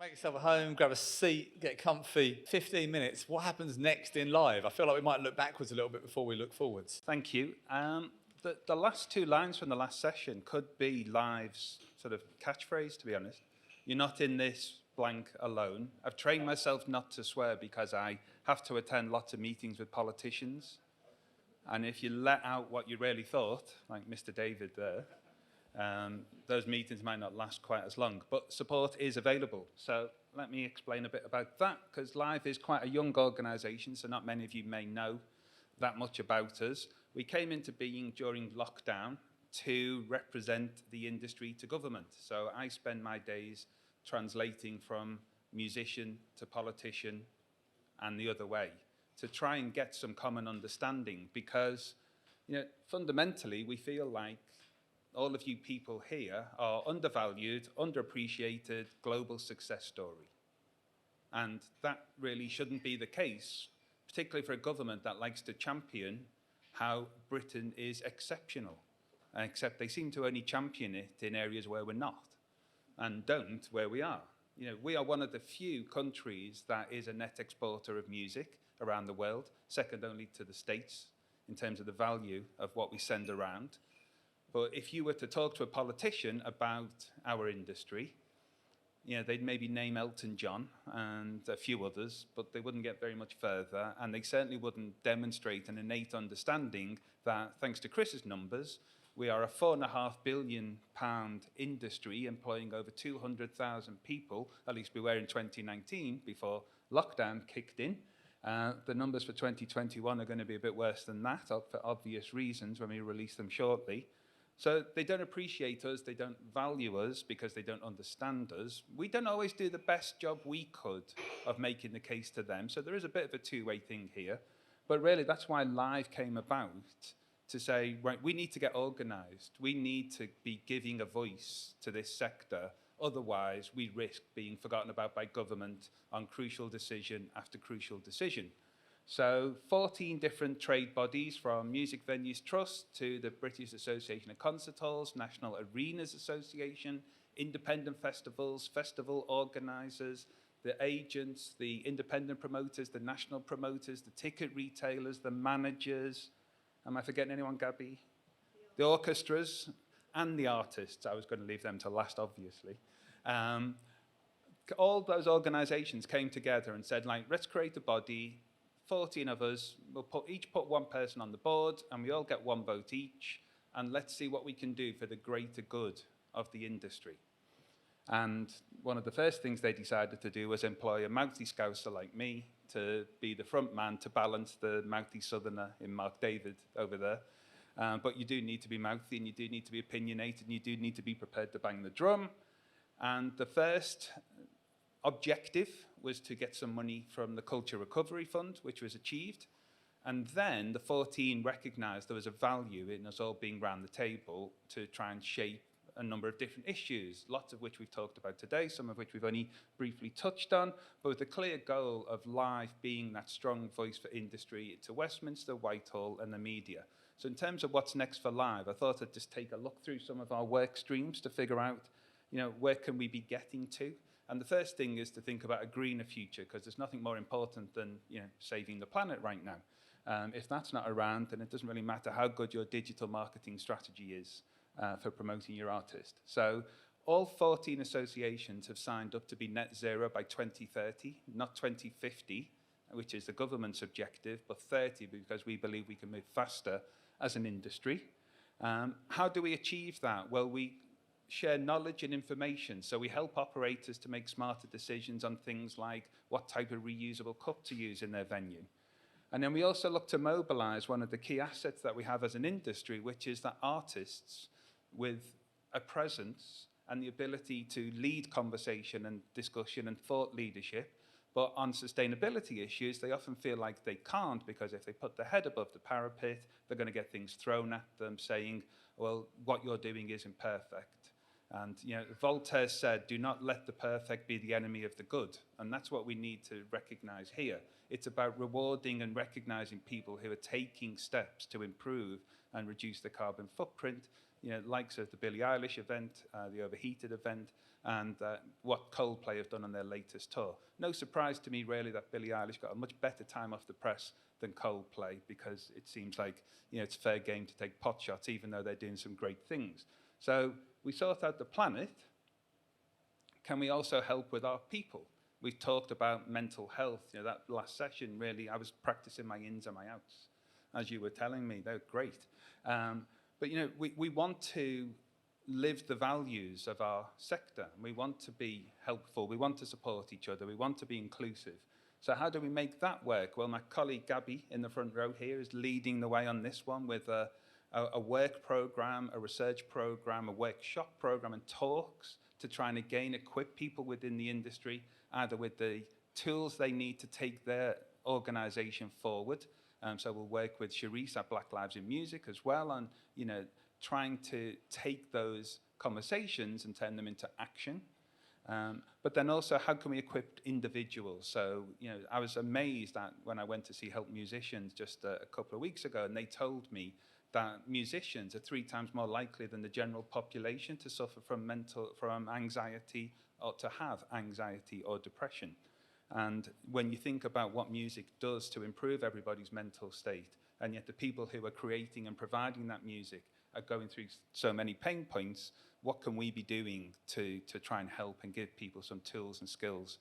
Make yourself at home, grab a seat, get comfy. 15 minutes. What happens next in live? I feel like we might look backwards a little bit before we look forwards. Thank you. The last two lines from the last session could be Live's sort of catchphrase, to be honest. You're not in this blank alone. I've trained myself not to swear because I have to attend lots of meetings with politicians. And if you let out what you really thought, like Mr. David there, those meetings might not last quite as long, but support is available. So let me explain a bit about that, because Live is quite a young organisation, so not many of you may know that much about us. We came into being during lockdown to represent the industry to government. So I spend my days translating from musician to politician and the other way to try and get some common understanding, because fundamentally we feel like all of you people here are undervalued, underappreciated global success story. And that really shouldn't be the case, particularly for a government that likes to champion how Britain is exceptional. Except they seem to only champion it in areas where we're not, and don't where we are. We are one of the few countries that is a net exporter of music around the world, second only to the States in terms of the value of what we send around. But if you were to talk to a politician about our industry, they'd maybe name Elton John and a few others, but they wouldn't get very much further, and they certainly wouldn't demonstrate an innate understanding that, thanks to Chris's numbers, we are a £4.5 billion industry employing over 200,000 people, at least we were in 2019 before lockdown kicked in. The numbers for 2021 are going to be a bit worse than that, for obvious reasons, when we release them shortly. So they don't appreciate us, they don't value us because they don't understand us. We don't always do the best job we could of making the case to them. So there is a bit of a two-way thing here. But really, that's why Live came about, to say, right, we need to get organised. We need to be giving a voice to this sector. Otherwise, we risk being forgotten about by government on crucial decision after crucial decision. So 14 different trade bodies, from Music Venues Trust to the British Association of Concert Halls, National Arenas Association, independent festivals, festival organisers, the agents, the independent promoters, the national promoters, the ticket retailers, the managers. Am I forgetting anyone, Gabby? The orchestras and the artists. I was going to leave them to last, obviously. All those organisations came together and said, let's create a body. 14 of us, we'll each put one person on the board, and we all get one vote each, and let's see what we can do for the greater good of the industry. And one of the first things they decided to do was employ a mouthy Scouser like me to be the front man to balance the mouthy Southerner in Mark David over there. But you do need to be mouthy, and you do need to be opinionated, and you do need to be prepared to bang the drum. And the first objective was to get some money from the Culture Recovery Fund, which was achieved. And then the 14 recognised there was a value in us all being round the table to try and shape a number of different issues, lots of which we've talked about today, some of which we've only briefly touched on, but with the clear goal of Live being that strong voice for industry to Westminster, Whitehall and the media. So in terms of what's next for Live, I thought I'd just take a look through some of our work streams to figure out, where can we be getting to? And the first thing is to think about a greener future, because there's nothing more important than saving the planet right now. If that's not around, then it doesn't really matter how good your digital marketing strategy is for promoting your artist. So all 14 associations have signed up to be net zero by 2030, not 2050, which is the government's objective, but 30, because we believe we can move faster as an industry. How do we achieve that? Well, we share knowledge and information. So we help operators to make smarter decisions on things like what type of reusable cup to use in their venue. And then we also look to mobilize one of the key assets that we have as an industry, which is that artists with a presence and the ability to lead conversation and discussion and thought leadership. But on sustainability issues, they often feel like they can't, because if they put their head above the parapet, they're going to get things thrown at them saying, well, what you're doing isn't perfect. And Voltaire said, do not let the perfect be the enemy of the good. And that's what we need to recognize here. It's about rewarding and recognizing people who are taking steps to improve and reduce the carbon footprint, likes of the Billie Eilish event, the Overheated event, and what Coldplay have done on their latest tour. No surprise to me, really, that Billie Eilish got a much better time off the press than Coldplay, because it seems like it's fair game to take pot shots, even though they're doing some great things. So we sort out the planet. Can we also help with our people? We've talked about mental health. That last session, really, I was practicing my ins and my outs, as you were telling me. They're great. But we want to live the values of our sector. We want to be helpful. We want to support each other. We want to be inclusive. So how do we make that work? Well, my colleague Gabby in the front row here is leading the way on this one with a work program, a research program, a workshop program, and talks to try and again equip people within the industry, either with the tools they need to take their organization forward. So we'll work with Charisse at Black Lives in Music as well on, trying to take those conversations and turn them into action. But then also, how can we equip individuals? So, I was amazed at when I went to see Help Musicians just a couple of weeks ago, and they told me that musicians are 3 times more likely than the general population to suffer from anxiety, or to have anxiety or depression. And when you think about what music does to improve everybody's mental state, and yet the people who are creating and providing that music are going through so many pain points, what can we be doing to try and help and give people some tools and skills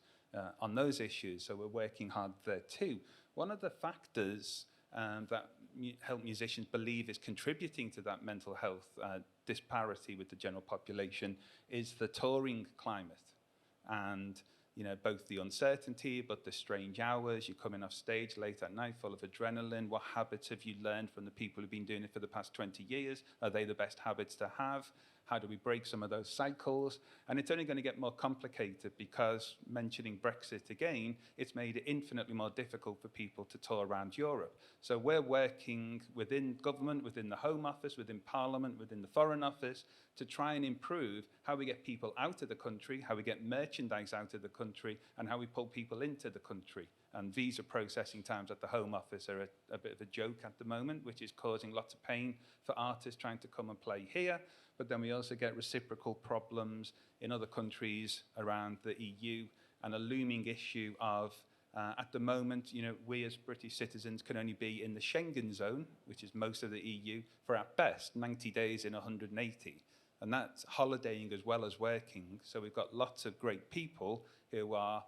on those issues? So we're working hard there too. One of the factors that Help Musicians believe is contributing to that mental health disparity with the general population is the touring climate. And both the uncertainty, but the strange hours, you're coming off stage late at night full of adrenaline. What habits have you learned from the people who've been doing it for the past 20 years? Are they the best habits to have? How do we break some of those cycles? And it's only going to get more complicated because, mentioning Brexit again, it's made it infinitely more difficult for people to tour around Europe. So we're working within government, within the Home Office, within Parliament, within the Foreign Office, to try and improve how we get people out of the country, how we get merchandise out of the country, and how we pull people into the country. And visa processing times at the Home Office are a bit of a joke at the moment, which is causing lots of pain for artists trying to come and play here. But then we also get reciprocal problems in other countries around the EU, and a looming issue of, at the moment, we as British citizens can only be in the Schengen zone, which is most of the EU, for at best 90 days in 180. And that's holidaying as well as working. So we've got lots of great people who are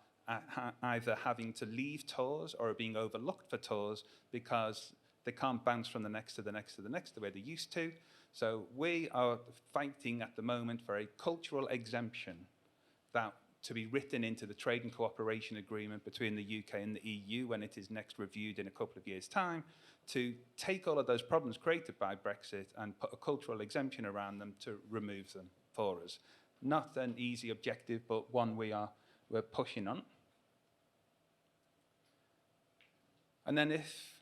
either having to leave tours or are being overlooked for tours because they can't bounce from the next to the next to the next the way they used to. So we are fighting at the moment for a cultural exemption that to be written into the trade and cooperation agreement between the UK and the EU when it is next reviewed in a couple of years' time, to take all of those problems created by Brexit and put a cultural exemption around them to remove them for us. Not an easy objective, but one we're pushing on. And then if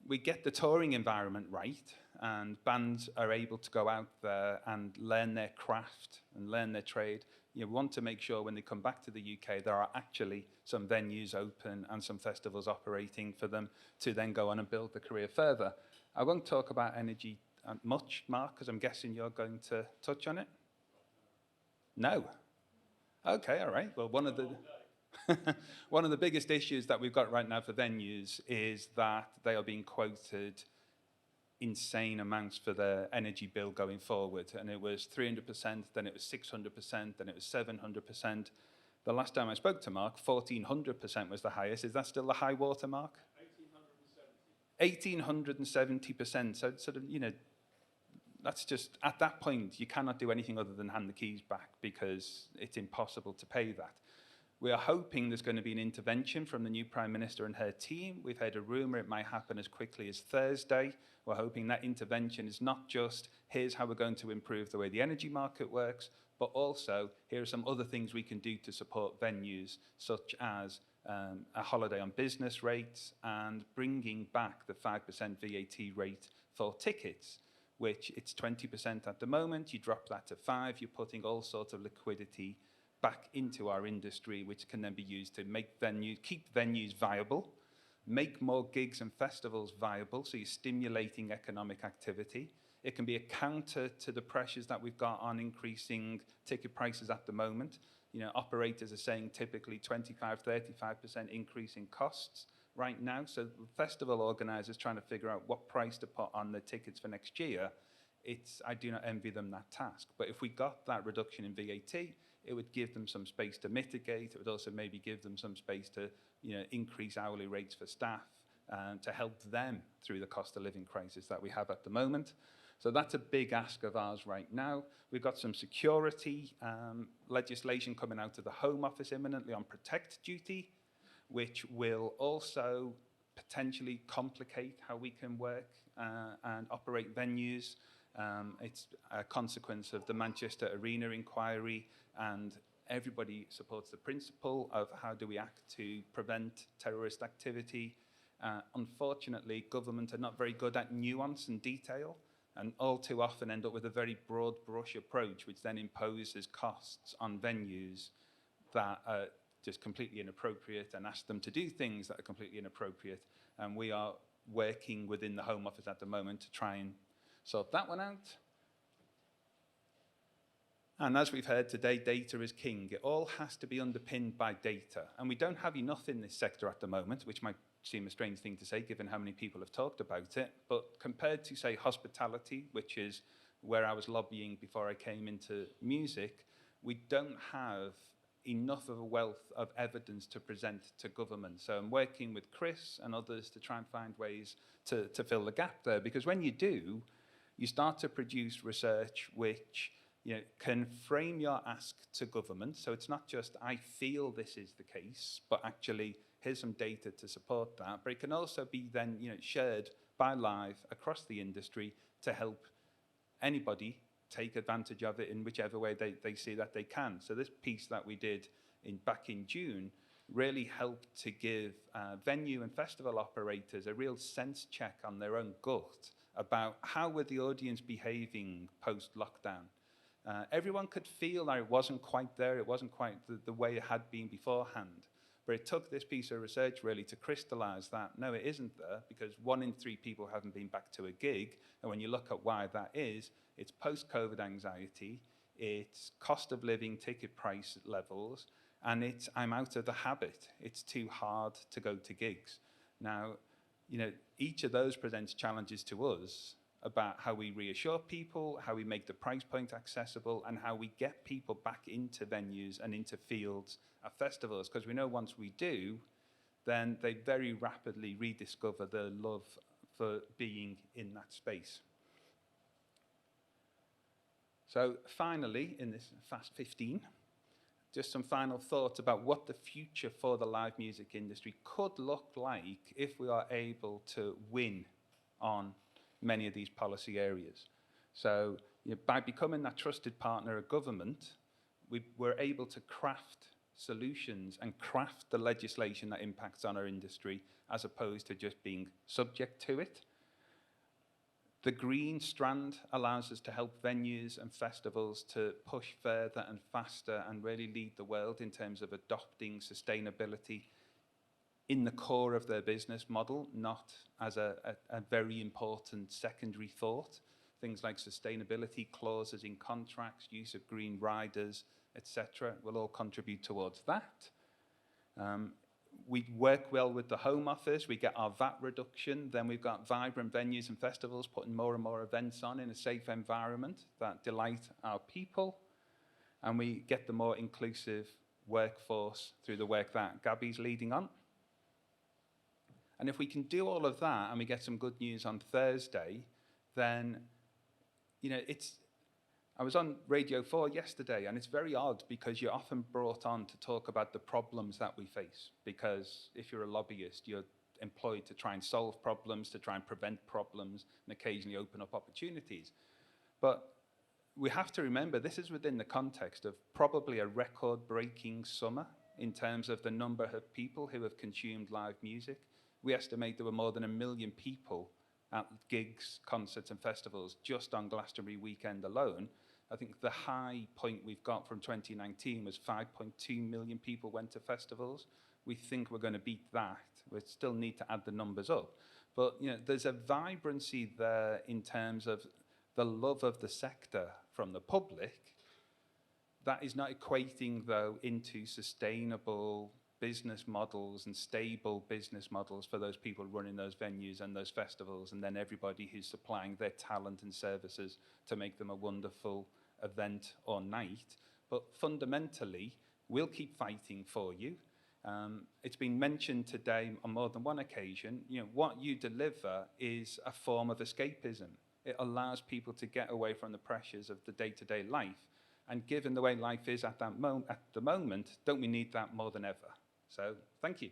we get the touring environment right, and bands are able to go out there and learn their craft and learn their trade, we want to make sure when they come back to the UK, there are actually some venues open and some festivals operating for them to then go on and build the career further. I won't talk about energy much, Mark, because I'm guessing you're going to touch on it? No? Okay, all right. Well, one of the biggest issues that we've got right now for venues is that they are being quoted insane amounts for their energy bill going forward. And it was 300%, then it was 600%, then it was 700%. The last time I spoke to Mark, 1,400% was the highest. Is that still the high water mark? 1,870%. So sort of, that's just, at that point, you cannot do anything other than hand the keys back because it's impossible to pay that. We are hoping there's going to be an intervention from the new Prime Minister and her team. We've heard a rumour it might happen as quickly as Thursday. We're hoping that intervention is not just, here's how we're going to improve the way the energy market works, but also, here are some other things we can do to support venues, such as a holiday on business rates and bringing back the 5% VAT rate for tickets, which it's 20% at the moment. You drop that to 5%, you're putting all sorts of liquidity back into our industry, which can then be used to keep venues viable, make more gigs and festivals viable, so you're stimulating economic activity. It can be a counter to the pressures that we've got on increasing ticket prices at the moment. You know, operators are saying typically 25, 35% increase in costs right now. So festival organisers trying to figure out what price to put on the tickets for next year, I do not envy them that task. But if we got that reduction in VAT, it would give them some space to mitigate. It would also maybe give them some space to, you know, increase hourly rates for staff to help them through the cost of living crisis that we have at the moment. So that's a big ask of ours right now. We've got some security legislation coming out of the Home Office imminently on protect duty, which will also potentially complicate how we can work and operate venues. It's a consequence of the Manchester Arena inquiry, and everybody supports the principle of how do we act to prevent terrorist activity. Unfortunately, government are not very good at nuance and detail, and all too often end up with a very broad brush approach, which then imposes costs on venues that are just completely inappropriate, and ask them to do things that are completely inappropriate. And we are working within the Home Office at the moment to try and sort that one out. And as we've heard today, data is king. It all has to be underpinned by data. And we don't have enough in this sector at the moment, which might seem a strange thing to say given how many people have talked about it. But compared to, say, hospitality, which is where I was lobbying before I came into music, we don't have enough of a wealth of evidence to present to government. So I'm working with Chris and others to try and find ways to fill the gap there. Because when you do, you start to produce research which, you know, can frame your ask to government. So it's not just, I feel this is the case, but actually, here's some data to support that. But it can also be then, you know, shared by Live across the industry to help anybody take advantage of it in whichever way they see that they can. So this piece that we did back in June really helped to give venue and festival operators a real sense check on their own gut about how were the audience behaving post-lockdown. Everyone could feel that it wasn't quite there, it wasn't quite the way it had been beforehand. But it took this piece of research really to crystallize that, no, it isn't there, because 1 in 3 people haven't been back to a gig. And when you look at why that is, it's post-COVID anxiety, it's cost of living, ticket price levels, and it's I'm out of the habit. It's too hard to go to gigs. Now, you know, each of those presents challenges to us about how we reassure people, how we make the price point accessible, and how we get people back into venues and into fields at festivals. Because we know once we do, then they very rapidly rediscover their love for being in that space. So finally, in this Fast 15, just some final thoughts about what the future for the live music industry could look like if we are able to win on many of these policy areas. So, you know, by becoming that trusted partner of government, we're able to craft solutions and craft the legislation that impacts on our industry as opposed to just being subject to it. The green strand allows us to help venues and festivals to push further and faster and really lead the world in terms of adopting sustainability in the core of their business model, not as a very important secondary thought. Things like sustainability clauses in contracts, use of green riders, etc., will all contribute towards that. We work well with the Home Office, we get our VAT reduction, then we've got vibrant venues and festivals putting more and more events on in a safe environment that delight our people, and we get the more inclusive workforce through the work that Gabby's leading on. And if we can do all of that and we get some good news on Thursday, then, you know, I was on Radio 4 yesterday, and it's very odd because you're often brought on to talk about the problems that we face. Because if you're a lobbyist, you're employed to try and solve problems, to try and prevent problems, and occasionally open up opportunities. But we have to remember this is within the context of probably a record-breaking summer in terms of the number of people who have consumed live music. We estimate there were more than 1 million people at gigs, concerts, and festivals just on Glastonbury weekend alone. I think the high point we've got from 2019 was 5.2 million people went to festivals. We think we're going to beat that. We still need to add the numbers up. But, you know, there's a vibrancy there in terms of the love of the sector from the public, that is not equating, though, into sustainable business models and stable business models for those people running those venues and those festivals, and then everybody who's supplying their talent and services to make them a wonderful event or night. But fundamentally, we'll keep fighting for you. It's been mentioned today on more than one occasion, what you deliver is a form of escapism. It allows people to get away from the pressures of the day-to-day life. And given the way life is at the moment, don't we need that more than ever? So, thank you.